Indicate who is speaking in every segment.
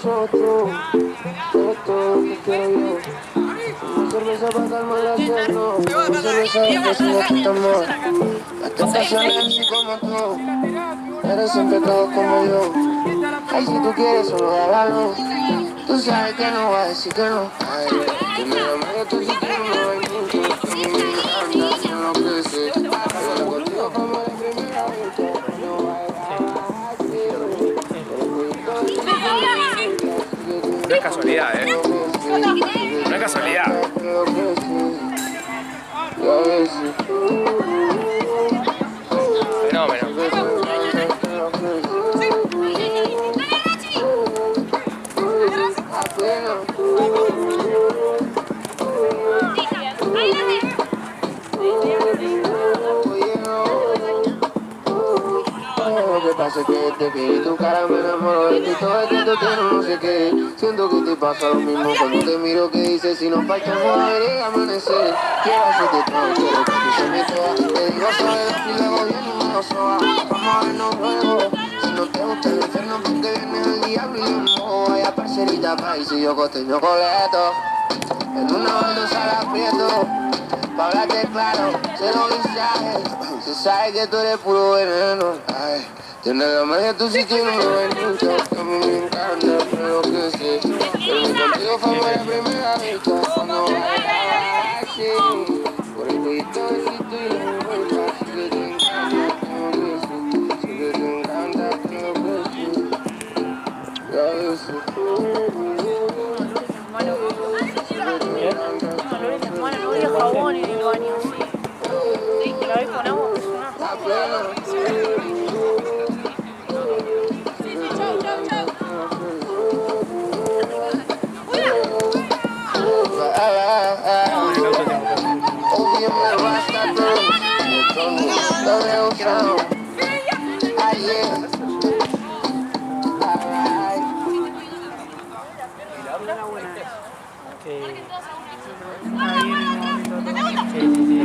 Speaker 1: nosotros. Eres todo lo que quiero yo. Una cerveza para calmar la sed, no. Una cerveza de sin este amor. Las tentaciones así como tú. Eres siempre todo como yo. Ay, si tú quieres solo háblalo. Tú sabes que no voy a decir que no. Ay, tú me llamas de tu sitio, no hay mucho. A mí me encanta lo que sé. Pero contigo como la primera vez. No voy a
Speaker 2: No es casualidad, No es casualidad. Fenómeno.
Speaker 1: Lo que pasa es que te vi tu cara me enamoro de ti, todo el tiempo que no sé qué. Siento que te pasa lo mismo cuando te miro que dices si nos faltamos a ver el amanecer. Quiero hacerte todo, quiero que tú seas mi toda. Te digo sobre los y luego viene y me lo soba. Vamos a vernos luego. Si no te gusta el infierno porque vienes al diablo y yo no. Vaya parcerita país y yo costeño coleto. En una baldosa la aprieto. Pa' hablarte claro, cero mensajes. Se sabe que tú eres puro veneno. Ay, tienes la magia, tú sí tienes no hay mucho. A mí me encanta, pero que sé. Pero mi contigo fue la primera vez. Cuando bailaba así, por el cuellito besito y la vuelta. Sí que te encanta, pero que sé. Sí que te encanta, pero que sé. Ya yo sé.
Speaker 3: No voy a jabón en el baño, sí. La ves con agua, pues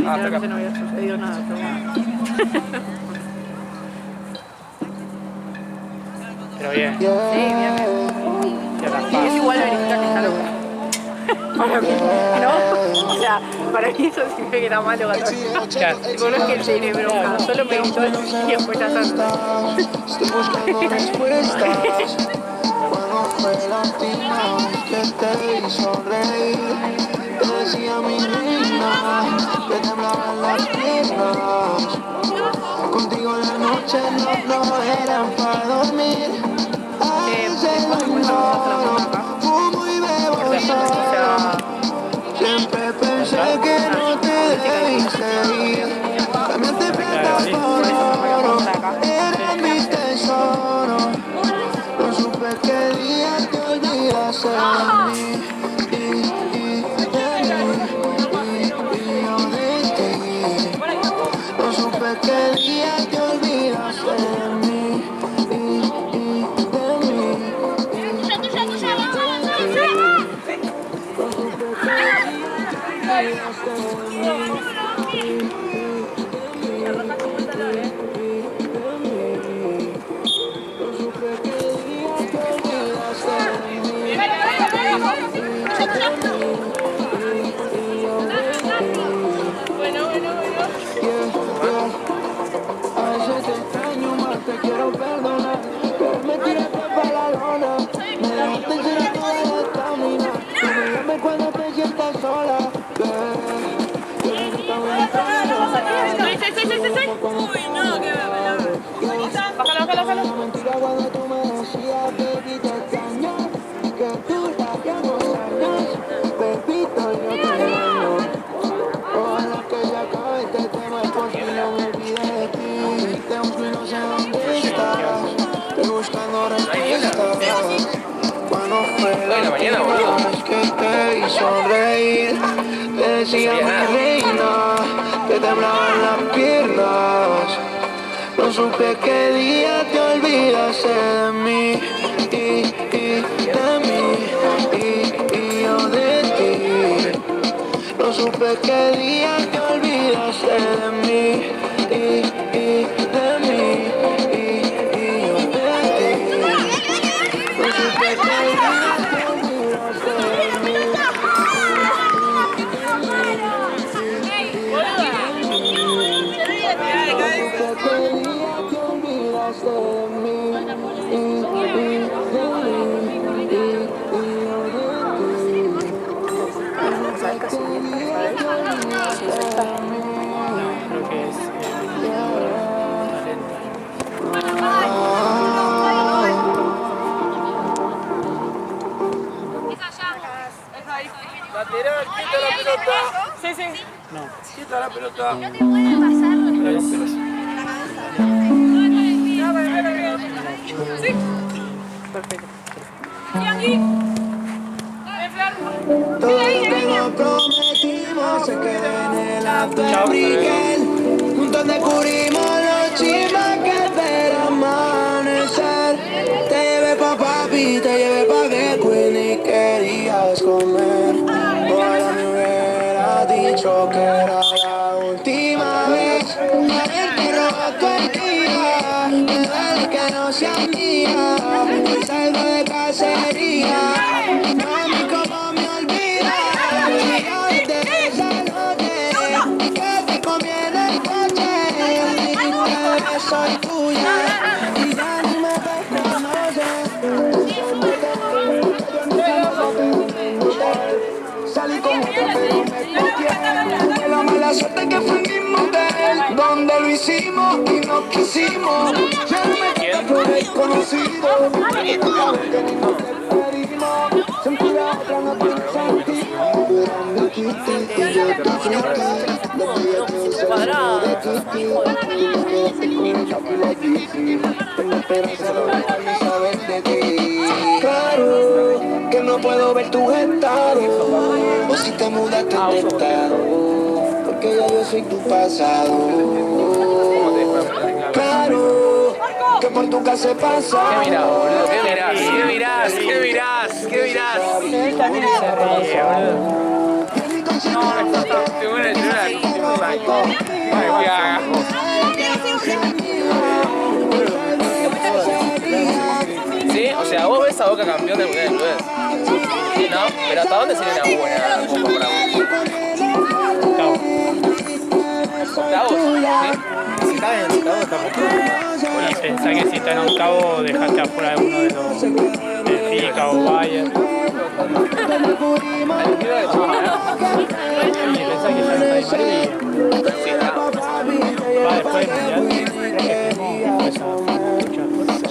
Speaker 2: Hasta acá.
Speaker 3: no había sucedido nada, pero
Speaker 2: Pero bien.
Speaker 3: sí, bien. Es igual verificar que está loca. Para mí, ¿no? O sea, para mí eso significa que era malo gato.
Speaker 2: Claro.
Speaker 3: Tipo, no es que el tiene bronca, solo me gustó el y después ya está.
Speaker 1: Estoy buscando respuestas. Cuando fue la última vez que te vi sonreír, te decía mi reina, que temblaban las piernas. Contigo las noches no eran para dormir. Fumo y bebo solo. Siempre pensé que no te debiste ir. Cambiaste plata por oro, eres mi tesoro. No supe qué día te olvidaste de mí. Yo de ti. No supe qué día te olvidaste de mí. A veces te extraño más, te quiero perdonar, pero me tiraste para la lona. Me dejaste sin toda la estamina. No me llames cuando te sientas sola.
Speaker 3: Uy, no, qué bájalo.
Speaker 1: Mentira cuando tú me decías, baby, te extraño, que tú ya no extrañas, bebito, yo te extraño. Ojalá que se acabe este tema, por si no me olvidé de ti. Te busco y no sé dónde estás, estoy buscando respuestas. Cuando fue la última vez que te vi sonreír, te decía mi reina, te temblaban las piernas. No supe qué día te olvidaste de mí, de mí, y yo de ti. No supe qué día te olvidaste de mí, de mí, y yo de ti. No supe
Speaker 2: Creo que es
Speaker 4: Lateral, quita la pelota.
Speaker 3: Sí, sí.
Speaker 2: no.
Speaker 4: Quita la pelota.
Speaker 3: Perfecto.
Speaker 1: Todo lo que nos prometimos se quedó en el after weekend. Juntos descubrimos los chismes que espera amanecer. Te llevé pa' papi, te llevé pa' Queen y querías comer. Ojalá me hubiera dicho que era la última vez. Haberte roto el día, me duele que no sea mía. Hoy salgo de cacería. Mami, cómo me olvidas, desde esa noche que te comí en el coche. Dijiste que soy tuya y ya ni me reconoces. Salí con otro pero me copié. Tuve la mala suerte que fue el mismo hotel donde lo hicimos y nos quisimos. Ya no me queda por desconocido. Sentí la otra no tiene sentido. Me quité y yo te fuiste. Los días que usé de tengo esperanza de saber de ti. Claro que no puedo ver tu estado. O si te mudaste de estado, porque ya yo soy tu pasado. Claro que por tu casa he pasado.
Speaker 4: ¿Qué mirás, boludo? ¿Qué mirás? ¿Qué mirás? ¿Qué mirás? ¿Qué mirás? Te voy a llorar. Ay, qué agajo. ¿Sí? O sea, vos ves a Boca campeón del Mundial de Clubes. No, pero ¿hasta dónde sería una buena copa para vos? ¿Octavos? ¿Sí? Si caen en octavos, estamos
Speaker 2: Y pensá que si está en octavo dejaste afuera de uno de los Benfica o Bayern. Y pensá que ya no está Di María.
Speaker 4: Sí, está.
Speaker 2: Va después del Mundial.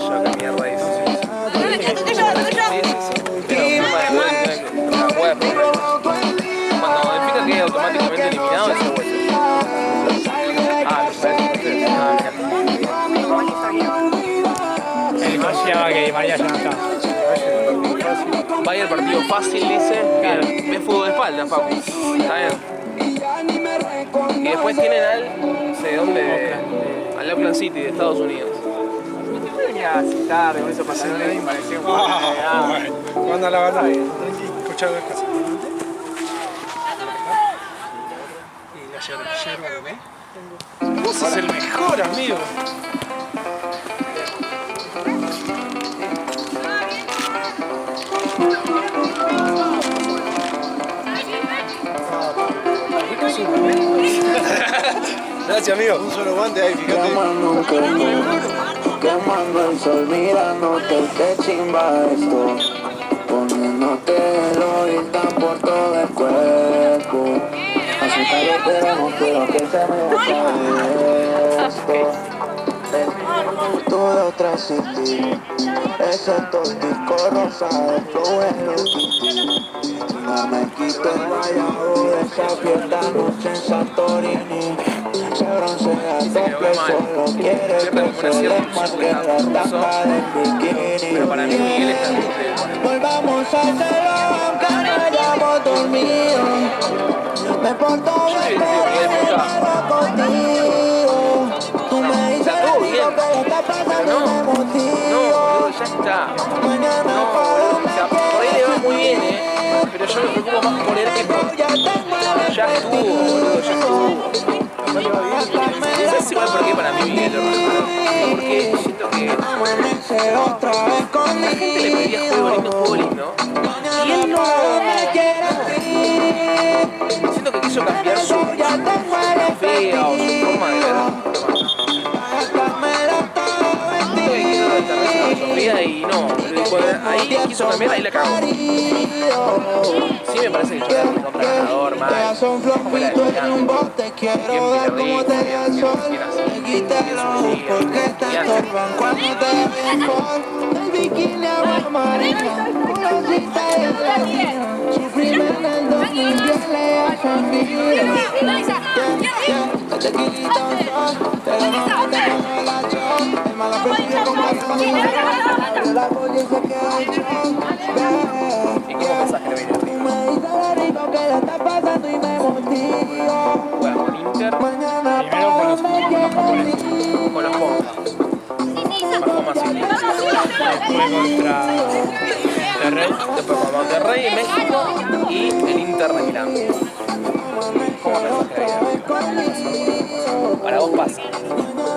Speaker 4: Yo qué mierda hice. Cuando Benfica queda automáticamente eliminado, ese vuelve. Ah, lo sabes.
Speaker 2: Él consideraba que Di María ya no está.
Speaker 4: Vaya el partido fácil, dice. Bien, ve fútbol de espalda, Facu. Está bien. Y después tienen al. No sé dónde. Al Auckland City de Estados Unidos.
Speaker 2: Venía así tarde, con eso pasé el medio y parecía un poco
Speaker 5: Cuando la batalla, escuchar las cosas. Y la yerba, ¿no? Vos sos el mejor, amigo. Gracias, amigo. Un solo guante ahí, fíjate.
Speaker 1: Quemando el sol, mirándote, qué chimba esto. Poniéndote el oír tan por todo el cuerpo. Hace calor pero no quiero que se me acabe esto. Todo otra city, excepto el disco rosa, el flow en los titi. No me quito el rayado de esa fiesta noche en Santorini. Se broncea doble, solo quiere que se le marque la tapa del bikini.
Speaker 4: Pero para mí Miguel está en
Speaker 1: Volvamos a hacerlo aunque no hayamos dormido. Me porto bien, pero me muero contigo. Tú me dices
Speaker 4: todo bien.
Speaker 1: que ya está pasando de motivo.
Speaker 4: No, boludo, ya está.
Speaker 1: Mañana
Speaker 4: No, boludo. O sea, por ahí le va muy bien, pero yo me preocupo más por él que por. Ya estuvo, boludo, ya estuvo. ¿Sabes igual por qué para mí Miguel lo resuelve? Porque siento que.
Speaker 1: Amanece otra vez conmigo.
Speaker 4: gente le pedía juego lindo. Y él no. Siento que quiso cambiar su filosofía o su forma de ver. Siento que quiso cambiar su filosofía y no. Ahí quiso cambiar, ahí la cagó. Sí me parece que Chocolate es contra ganador, mal. Como la de Milán. Bien pilardista, bien ¿Y cómo mensaje le viene? Bueno, con Inter.
Speaker 2: Primero con los japoneses.
Speaker 4: Con los Ponja. Bajó más y
Speaker 2: Después contra Monterrey.
Speaker 4: después con Monterrey, México y el Inter de Milán. ¿Cómo pensás que la vida? Para vos pasa.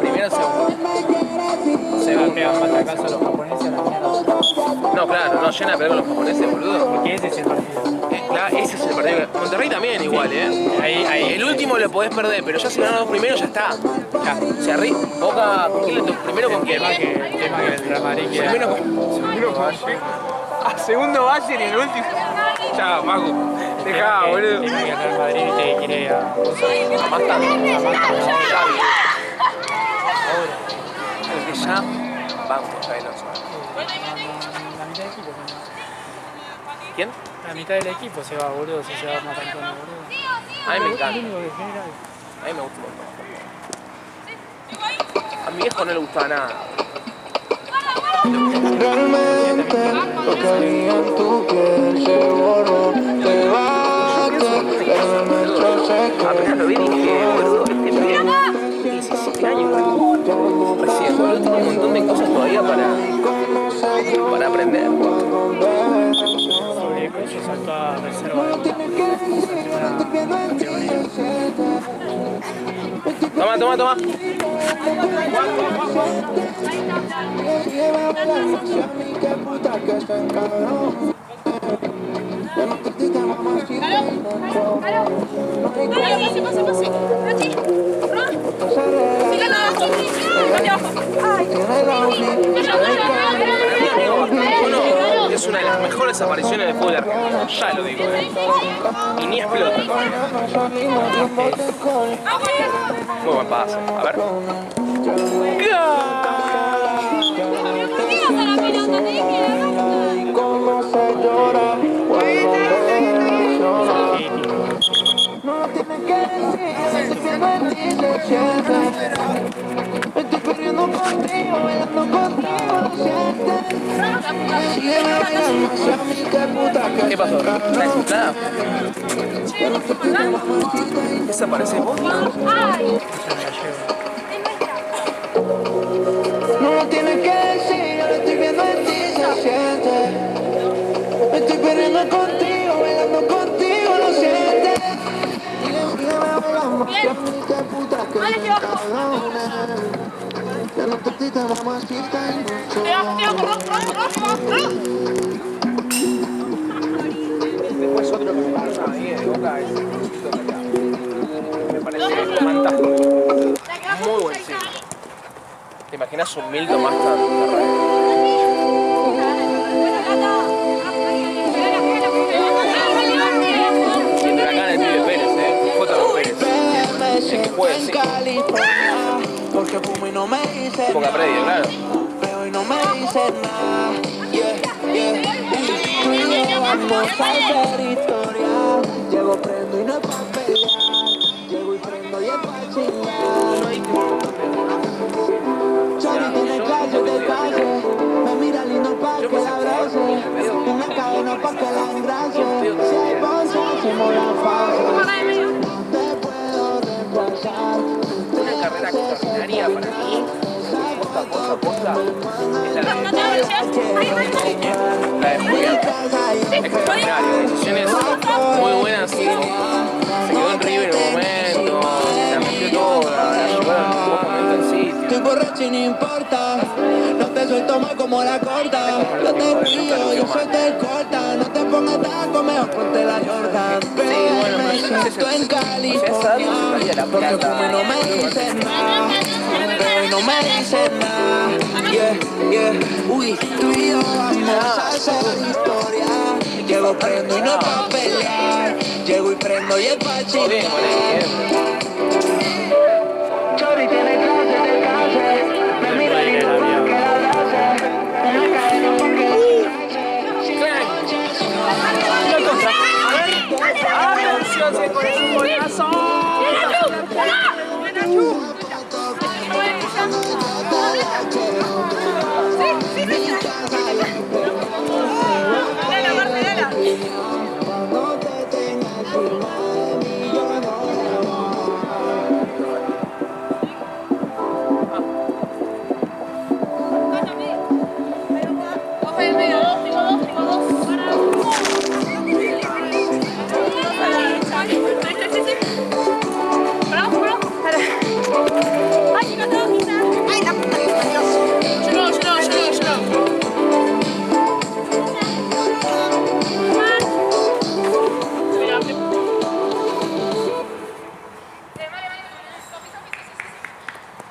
Speaker 4: Primero o segundo.
Speaker 2: Le pegan batacazo a los japoneses a la mierda.
Speaker 4: No, claro, no llena de pegar con los japoneses, boludo.
Speaker 2: Porque ese es el partido.
Speaker 4: Claro, ese es el partido. Monterrey también igual,
Speaker 2: Ahí.
Speaker 4: El último lo podés perder, pero ya si ganan los primeros ya está. Ya. O sea, Boca, ¿con quién le tocó? Primero con quién.
Speaker 2: El tema que el Real Madrid quiere.
Speaker 4: Primero con Valle. A segundo Valle y el último. Chao, Paco. Dejá, boludo.
Speaker 2: El tema que el Real Madrid te quiere a
Speaker 4: Más tanto.
Speaker 2: Xavi.
Speaker 4: Porque ya vamos, ya el oso.
Speaker 2: La mitad del equipo.
Speaker 4: ¿Quién?
Speaker 2: La mitad del equipo se va, boludo, si se va Matancones, boludo.
Speaker 4: A mí me encanta.
Speaker 2: El único que genera.
Speaker 4: A mí me gusta un montón. A mi viejo no le gustaba nada.
Speaker 1: Realmente lo que había en tu piel se borró, te bate, pero nuestro secreto.
Speaker 4: Apenas lo vi dije, boludo, este pibe tiene 17 años. Recién, boludo, tiene un montón de cosas todavía para aprender.
Speaker 2: Sobre Coche saltó a reserva de
Speaker 4: Toma. Es una de las mejores apariciones del fútbol argentino, ya lo digo. Y ni explota. Muy buen pase. A ver.
Speaker 1: Estoy corriendo contigo, bailando contigo, lo sientes. Sígueme bailando hacia mí, qué puta que
Speaker 4: ¿Qué pasó? ¿Está desinflada? ¿Desaparece vos?
Speaker 1: no lo tienes que decir, yo lo estoy viendo en ti, se siente. Estoy corriendo contigo, bailando contigo, lo sientes. Sígueme bailando hacia mí, qué puta que me encabrones. Ya no te quitas, mamacita, y mucho.
Speaker 4: Después otro que me pasa a mí de Boca es el Luchito Callao. Me parece fantástico. Muy buen signo. ¿Te imaginas un Milton más tan el huracán el pibe Pérez, J. Pérez. El que puede, sí.
Speaker 1: Porque fumo y no me dice
Speaker 4: Boca predia, claro.
Speaker 1: Veo y no me dice nada. Tú y yo vamos a hacer historia. Llego, prendo y no es pa' pelear. Llego y prendo y es pa' chingar. Chori tiene calle de calle. Me mira lindo pa' que la abrace. Una cadena pa' que la engrase. Si hay bolsa, hacemos la fase. Te puedo reemplazar.
Speaker 4: Una carrera extraordinaria para mí. Posta, es la de Julián. Extraordinario, decisiones muy buenas. Se quedó en River en un momento, se metió todo, la llevaron en un buen momento en sitio.
Speaker 1: Estoy borracho y no importa, no te suelto. toma como la corta. Yo te pillo, yo soy del corta. No te pongas taco, mejor ponte la Jordan.
Speaker 4: bueno,
Speaker 1: Me siento en California, porque tú no me dices nada. Pero no me dices nada. Yeah. Uy, tú y yo vamos a hacer historia. Llego, prendo y no pa' pelear. Llego y prendo y es pa' chingar. Chori tiene clase de clase. Me mira y no puedo que la abrace. En la calle no puedo que
Speaker 3: ¡Atención, se pone su corazón!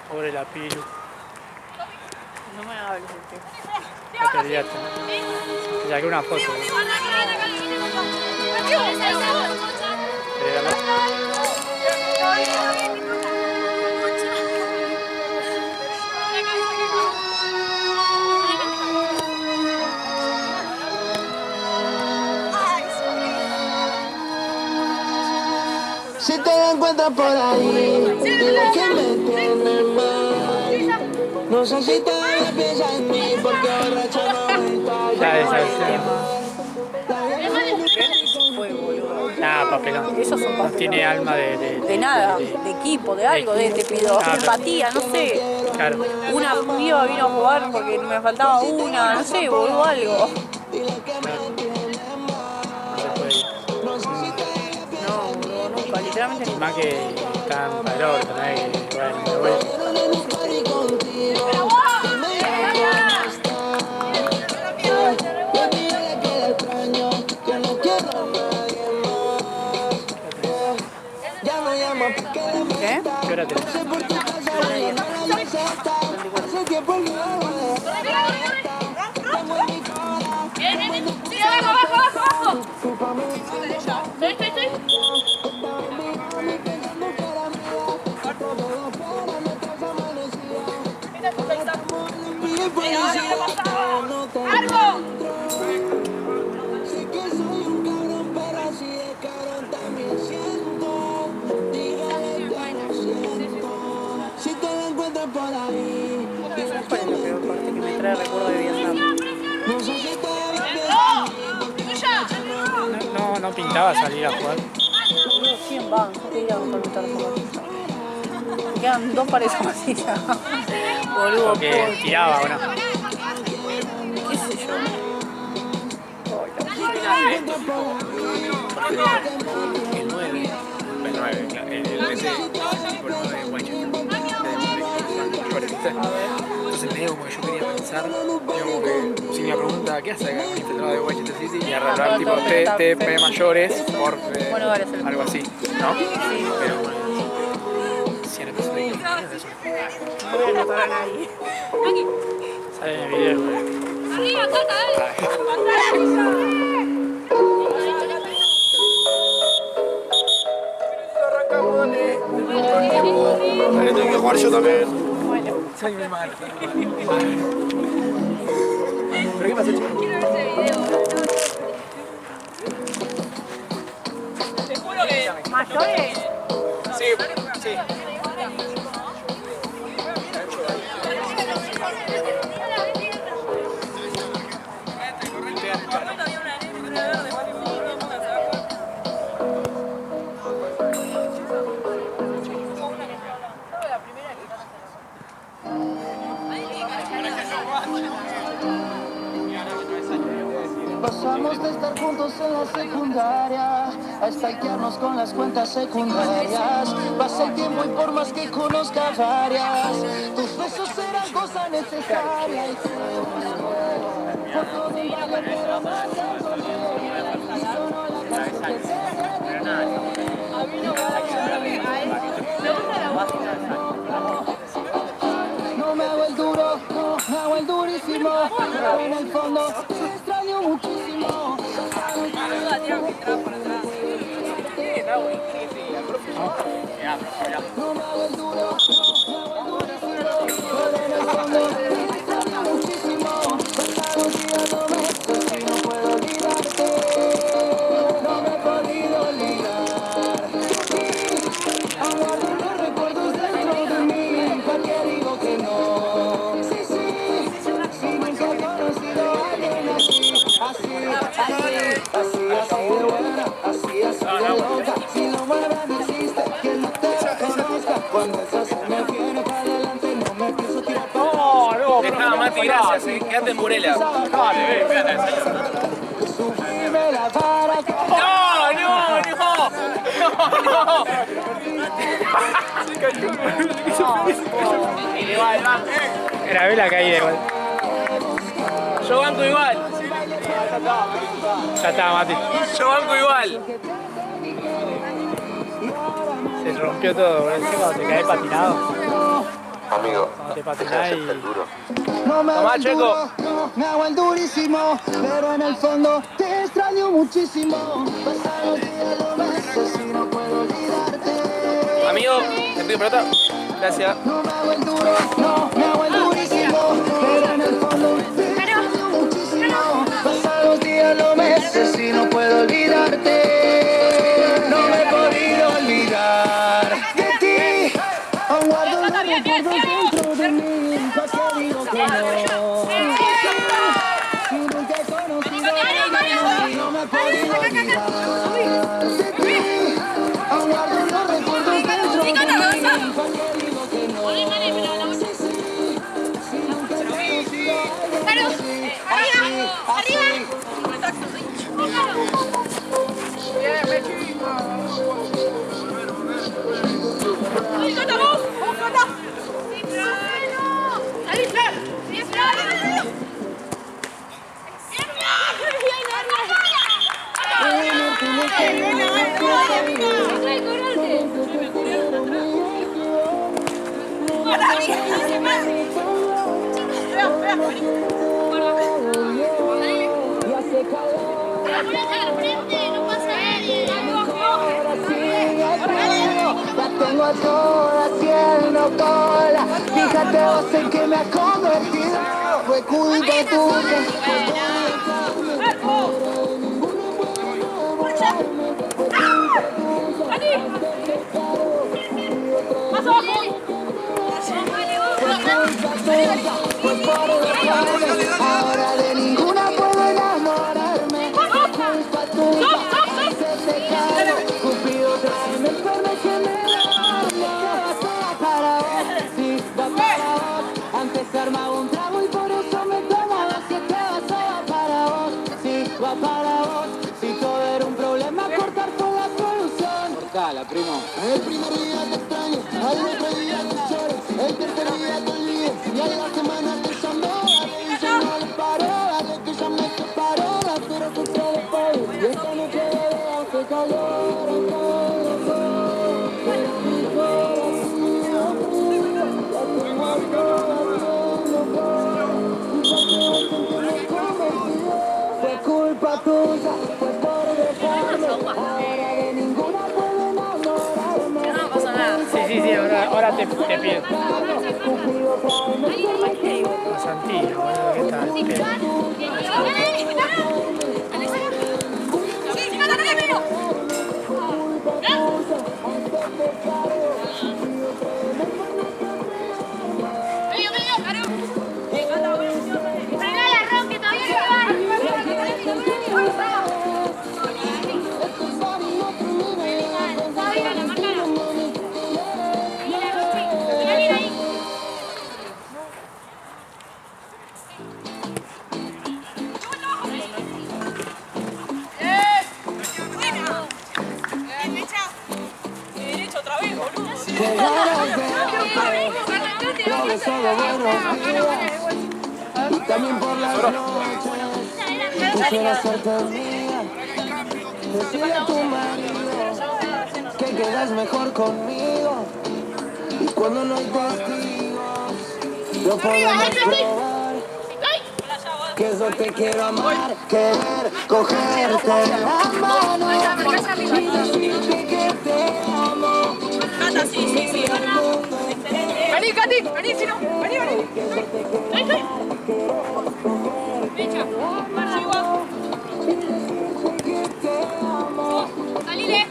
Speaker 2: Pobre la Pilu.
Speaker 3: No me hables,
Speaker 2: La peleaste. Le saqué una foto. ¿Querés verla?
Speaker 1: Si te la encuentras por ahí, dile que me tienes mal. No sé si todavía piensas en mí, porque borracho no está.
Speaker 2: Ya esa.
Speaker 3: fue, boludo.
Speaker 2: Nada, papelón.
Speaker 3: Esos son
Speaker 2: No
Speaker 3: papelones.
Speaker 2: tiene alma
Speaker 3: De nada, de equipo, de algo, te pido
Speaker 2: Ah,
Speaker 3: empatía, no sé.
Speaker 2: Claro.
Speaker 3: Una piba vino a jugar porque me faltaba una, no sé, boludo, algo.
Speaker 2: No se puede ir.
Speaker 3: No, boludo, nunca, literalmente nunca.
Speaker 2: Más que está en valor, también que bueno, me voy.
Speaker 3: ¿Qué?
Speaker 2: ¿Qué hora tenés?
Speaker 3: ¿Cuál es la peor parte que me trae recuerdo de Vietnam?
Speaker 2: No pintaba salir a jugar.
Speaker 3: Boludo, 100 van, yo quería comprar zapatillas. Me quedan 2 pares de zapatillas. Boludo,
Speaker 2: Porque tiraba o no.
Speaker 3: qué sé yo.
Speaker 4: El 9, claro, ese tipo el 9 de Washington. Entonces me digo, como que yo quería pensar, digo, como que si me pregunta, ¿qué hace acá infiltrado de Washington City? Y arreglar tipo TP mayores por
Speaker 3: Bueno, vale, hacer
Speaker 4: algo así, ¿no?
Speaker 3: Sí.
Speaker 4: Pero bueno, 100 episodios de eso.
Speaker 3: No voy a anotar a nadie.
Speaker 2: Sale en el video, güey.
Speaker 4: Tengo que jugar yo también.
Speaker 3: Bueno.
Speaker 4: Soy muy malo. ¿Pero qué pasa, chico?
Speaker 3: ¿Mayores?
Speaker 4: Sí, sí.
Speaker 1: Pasamos de estar juntos juntos en la secundaria, a stalkearnos con las cuentas secundarias. Pasa el tiempo y por más que conozca varias, tus besos serán cosa necesaria. Y por todo un baile, pero no tanto miedo. Y sonó la canción que te no me hago el duro, no me hago el durísimo, pero en el fondo te extraño muchísimo. No me hago el duro, no me hago el durísimo, pero en el fondo te extraño muchísimo. Pasaron días, no me sé si no puedo olvidarte, no me he podido olvidar de ti. Aguardo los recuerdos dentro de mí, ¿para qué digo que no? Sí, sí, sí, nunca he conocido a alguien así, así de buena, así de loca. Si lo mueve no existe, quien no te reconozca. Cuando eso se me viene para adelante, no me pienso tirar para atrás.
Speaker 4: Dejá, Mati, gracias, quédate en Burela.
Speaker 1: Subime la vara.
Speaker 2: Grabé la caída igual.
Speaker 4: Yo banco igual.
Speaker 2: Ya está, Mati.
Speaker 4: Yo banco igual.
Speaker 2: Se rompió todo, boludo. Encima cuando te caes patinado.
Speaker 6: Amigo,
Speaker 2: Cuando te patinás y...
Speaker 1: No me hago
Speaker 4: Tomá,
Speaker 1: el
Speaker 4: Checo.
Speaker 1: duro, no me hago el durísimo, pero en el fondo te extraño muchísimo. Pasan los días, los meses y no puedo olvidarte.
Speaker 4: Amigo, te pido pelota. Gracias.
Speaker 1: No me hago el duro, no me hago el durísimo, pero en el fondo te extraño muchísimo. Pasan los días, los meses y no puedo olvidarte. No me he podido olvidar de ti. Aún guardo los recuerdos dentro de mí, ¿pa' qué digo que no? Si nunca he conocido a alguien así, no me he podido olvidar de ti. Aún guardo los recuerdos dentro de mí, ¿pa' qué digo que no? Sí, sí, si nunca he conocido a alguien así, la tengo a todas haciendo cola. Fíjate vos en que me has convertido. Fue culpa tuya. Pues por dejarme, ahora de ninguna puedo enamorarme. Culpa tuya, hacerte cargo. Cupido tráeme el perro que me da. Va para vos, sí, va para vos. Antes se armaba un trago y por eso me tomaba. Si este vaso va para vos, sí, va para vos. Si todo era un problema, cortar fue la solución. Cortala, primo. El primer día te extraño, al otro día te lloro, el tercer día te olvido y a la semana te llamó. Y yo no le paro, dale que ya me separó, la quiero escuchar de todo. Y esta noche bebé hace calor, pero mi corazón frío, la tengo a todas haciendo cola. Y porque vos en que me convenció, fue culpa tuya, fue por dejarme, ahora de ninguna puedo enamorarme.
Speaker 3: No pasa nada.
Speaker 2: Sí, ahora te pido. A Santino, boludo, ¿qué tal?
Speaker 1: También por las noches quisiera hacerte mía. Decirle a tu marido que quedas mejor conmigo. Y cuando no hay testigos lo podemos probar. Que eso te quiero amar, querer cogerte la mano y decirte que te amo.
Speaker 3: Cata, sí. Vení, Katy, vení, si no, vení. Ahí. Mecha, arriba. Salile.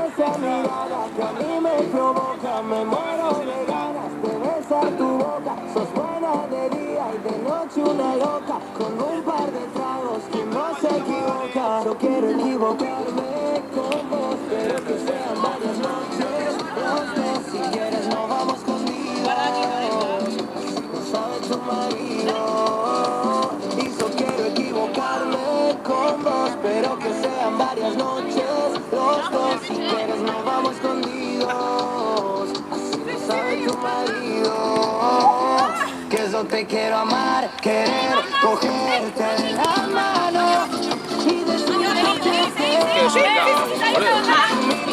Speaker 1: Esa mirada que a mí me provoca, me muero de ganas de besar tu boca. Sos buena de día y de noche una loca, con un par de tragos que no se equivoca. Yo quiero equivocarme con vos, pero que sean varias noches. Si quieres no vamos conmigo, no sabe tu marido. Y yo quiero equivocarme con vos, pero que sean varias noches. Los dos, si quieres nos vamos escondidos, así lo sabe tu marido. Que yo te quiero amar, querer cogerte la mano y decirte que te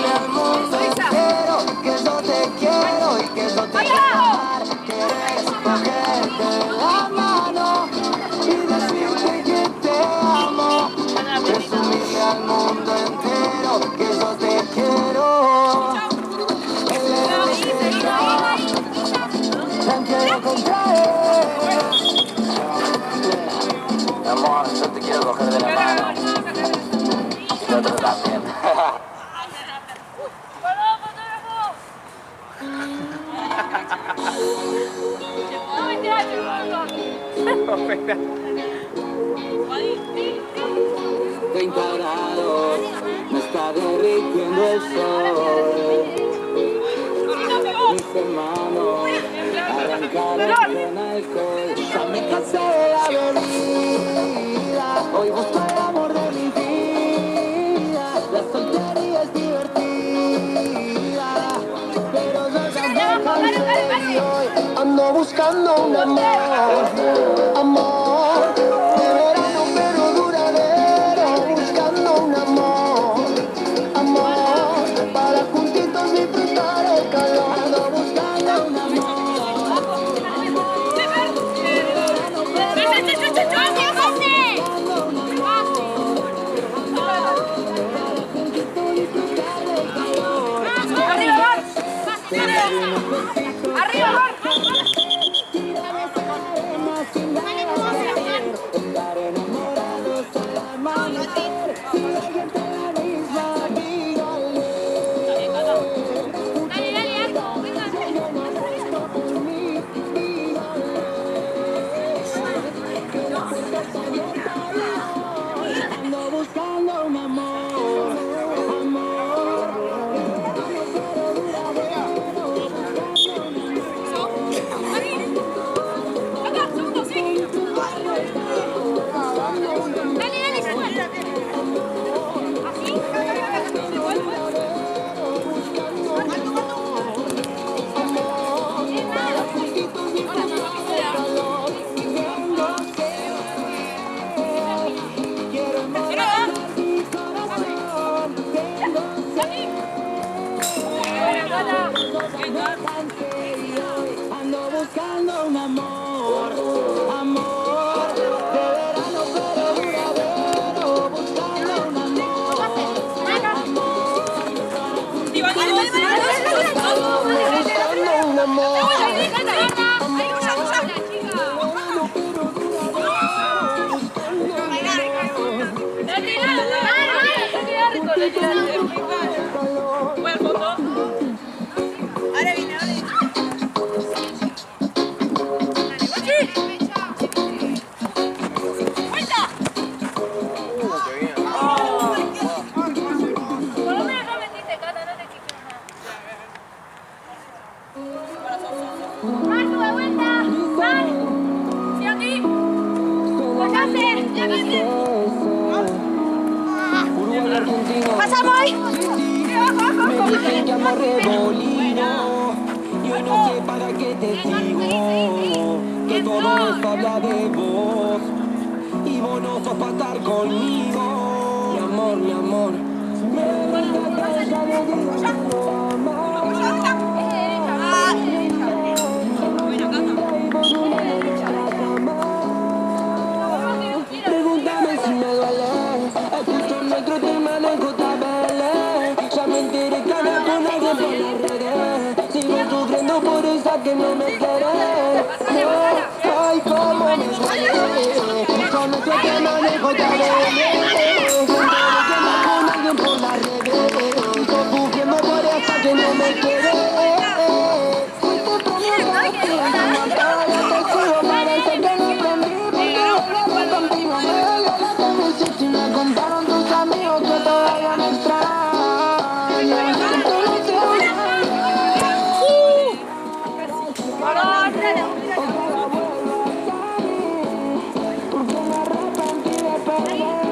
Speaker 1: al mundo entero. Que yo te quiero y que yo te quiero amar, querer cogerte la mano y decirte que te amo. Presumirle al mundo entero que yo te quiero. Tranquilo contrae. Mi amor, yo te quiero coger de la mano. Y el otro también. Grados, me está derritiendo el sol. Mis hermanos arrancaron con alcohol. Ya me cansé de la bebida, hoy busco el amor de mi vida. La soltería es divertida, pero yo ya me cansé y hoy ando buscando un amor. Amor de verano pero duradero, buscando un amor. Amor para juntitos disfrutar el calor. Ando buscando un amor.
Speaker 3: ¡Arriba!
Speaker 1: Estar enamorados al amanecer. Si la gente la misma, dígale. Ando buscando un amor. Ando buscando un amor, amor de verano pero duradero, buscando un amor, amor, buscando un amor.
Speaker 3: ¡Pasamos ahí!
Speaker 7: Me dicen que amo revolino y hoy no sé para qué te digo que todo esto habla de vos y vos no sos para estar conmigo. Mi amor, mi amor. Pregúntame si me duele, escucho nuestro tema de JBL. Ya me enteré que hablas con alguien por las redes. Sigo sufriendo por esa que no me quiere. No, ay, cómo me duele. Escucho nuestro tema de JBL. Me enteré que hablas con alguien por las redes. Sigo sufriendo por esa que no me quiere. Fuiste premiada, te mataba, te sigo, parece que no aprendí. Si me contaron tus amigos que todavía me extrañan. Porque me arrepentí de perderte.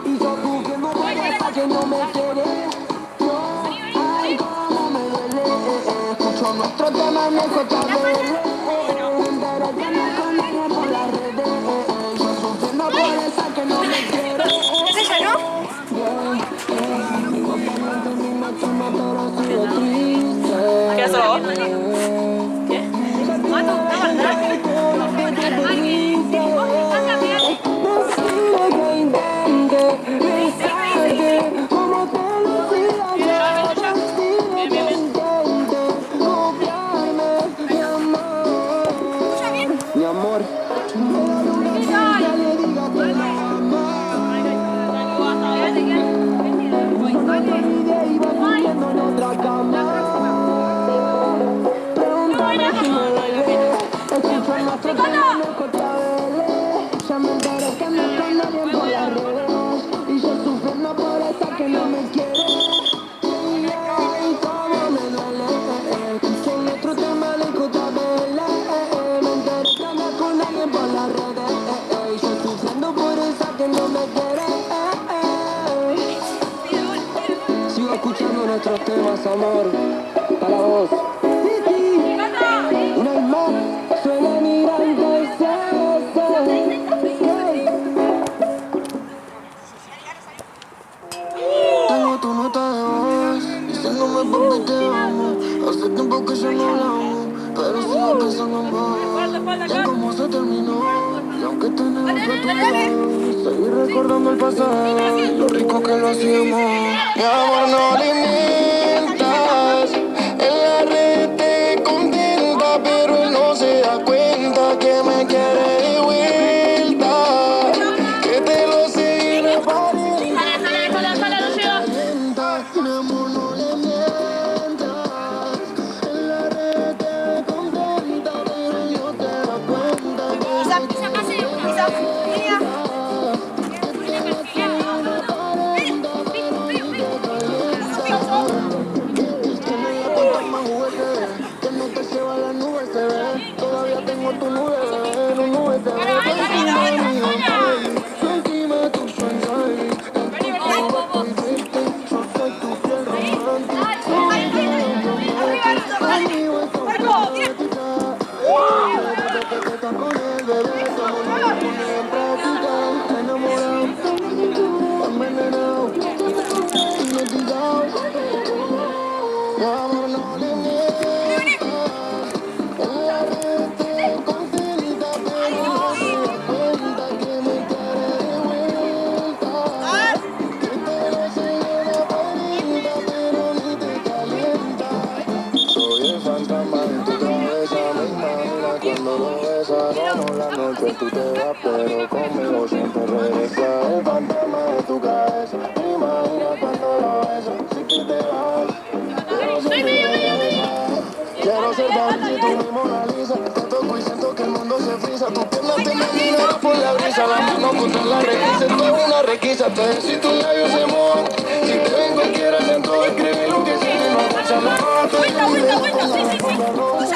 Speaker 7: Y yo sufriendo por esa que no me quiere. Ay, cómo me duele. Escucho nuestro tema en el JBL. Enteré que me conocen por las redes. Yo sufriendo por esa que no me quiere.
Speaker 3: ¿Es ella, no?
Speaker 7: ¿Qué haces vos?
Speaker 3: ¿Qué? ¿Mato?
Speaker 7: Mi amor, ya me enteré que me esconde bien por las redes y yo sufriendo por esa que no me quiere. Ay, cómo me duele. Escuché nuestro tema de JBL. Me enteré que anda con alguien por las redes y yo sufriendo por esa que no me quiere. Sigo escuchando nuestros temas, amor, para vos. Una vez más, suena migrante y tengo tu nota de voz, diciéndome papi te amo. Hace tiempo que ya no hablamos, pero sigo pensando en vos. Ya cómo se terminó, y aunque tenemos a tu lado, seguir recordando el pasado, lo rico que lo hacíamos. Mi amor, no le mientas, en la red te contenta, pero él no se da cuenta que me quiere de vuelta, que te lo seguiré para él. Mi amor, no le mientas, en la red te contenta, pero yo te da cuenta que me quiere de vuelta. Que no te lleva a la nube, se ve. Todavía tengo tu nube, bebé. No nube, se ve. Encima mío, baby. Encima de tu sunshine. En tu cuerpo estoy triste. Yo soy tu fiel romántico. Conmigo es automática. Desde que estás con él, bebé, somos los que ponen en práctica. Enamorado, envenenado, hipnotizado. Mi amor, no le mientas, en la red te contenta, pero no se da cuenta que me quiere de vuelta, que te lo seguirá parienta, pero ni te calienta. Soy el fantasma en tu cabeza, me imagina cuando lo besas, como la noche tú te vas, pero conmigo siempre regresas. El fantasma de tu cabeza, me imagina cuando lo besas, si que te vas. Quiero ser David y tú mi Mona Lisa. Te toco y siento que el mundo se frisa. Tus piernas te imaginan por la brisa. La mano contra la requisa. Esto es una requisa. Te ves si tus labios se mojan. Si te ven cualquiera, siento escribir lo que sientes. No aguanta nada. Estoy en mi vida con la alfombra roja.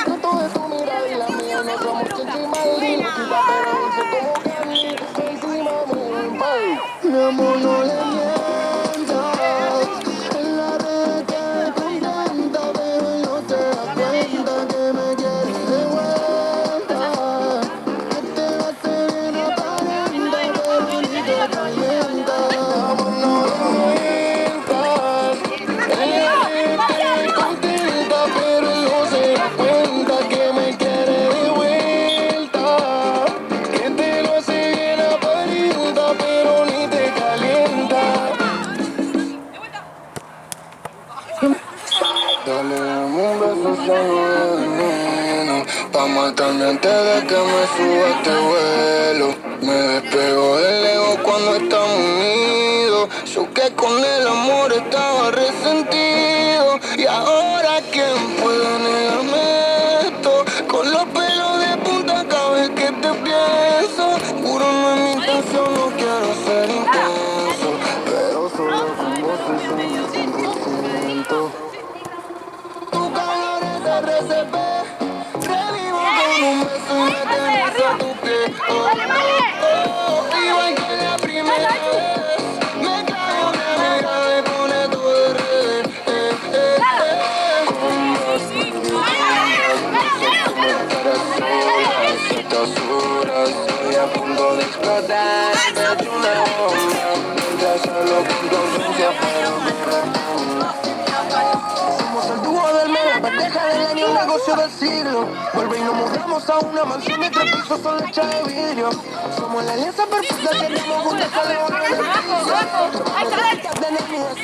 Speaker 1: Dale, dame un beso sano de veneno, pa' matarme antes de que me suba este vuelo. Me despego del ego cuando estamos unidos. Yo que con el amor estaba resentido. Y ahora quién puede negarme esto. Con los pelos de punta cada vez que te pienso. Juro no es mi intención, no quiero ser intenso, pero solo con vos es 100%. Tu calor es RCP, revivo con un beso y me tenés a tu pie. Oh, oh, oh, igual que la primera vez, me clavo una mirada y pone todo de revés. Con vos estas horas estoy a punto de explotar, me echo una bomba, mientras hablo con tu ausencia, pero me repongo. Somos el dúo del mes, la pendeja del año, un negocio del siglo. Vuelve y nos mudamos a una mansión de 3 pisos con leche de vidrio. Somos la alianza perfecta, tenemos juntas a leones del piso. De enemigos,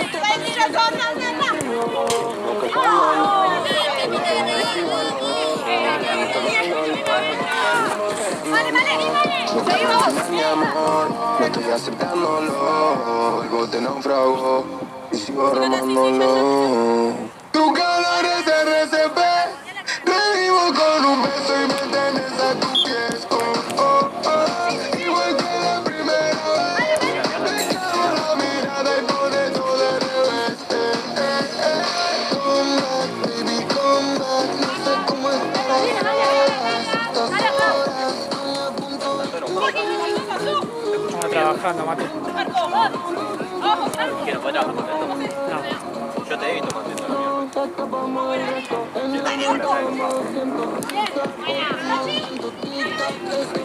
Speaker 1: mi amor, no estoy aceptándolo. El bote naufragó y sigo remándolo. Tu calor es RCP, revivo con un beso y me tenés a tus pies. Oh, oh, oh, igual que la primera vez, me clavo la mirada y pone todo de revés. Come back, baby, come back, no sé cómo estarás estas horas, estoy a punto de
Speaker 2: Estamos trabajando, Mate.
Speaker 4: Quiero poder trabajar contento.
Speaker 2: No.
Speaker 4: Yo te he visto contento, amigo.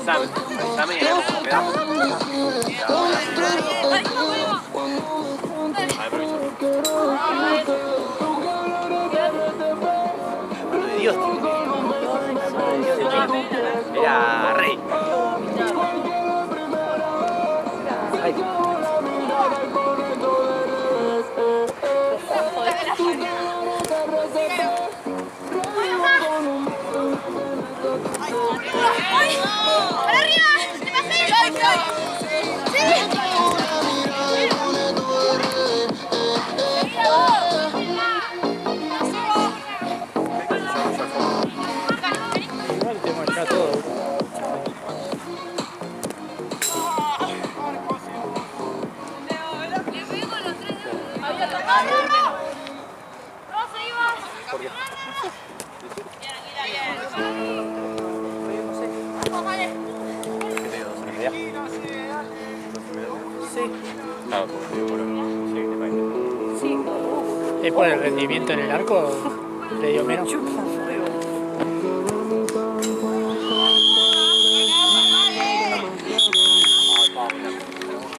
Speaker 4: Avísame y haremos como quedamos. A ver, permiso. Mano de Dios, tío. Era rey. Ay.
Speaker 7: ¡Para arriba! ¡Te pasé!
Speaker 2: Igual tenemos ya todo. ¿Es por el rendimiento en el arco? ¿Le dio menos?
Speaker 3: Chupa un huevo.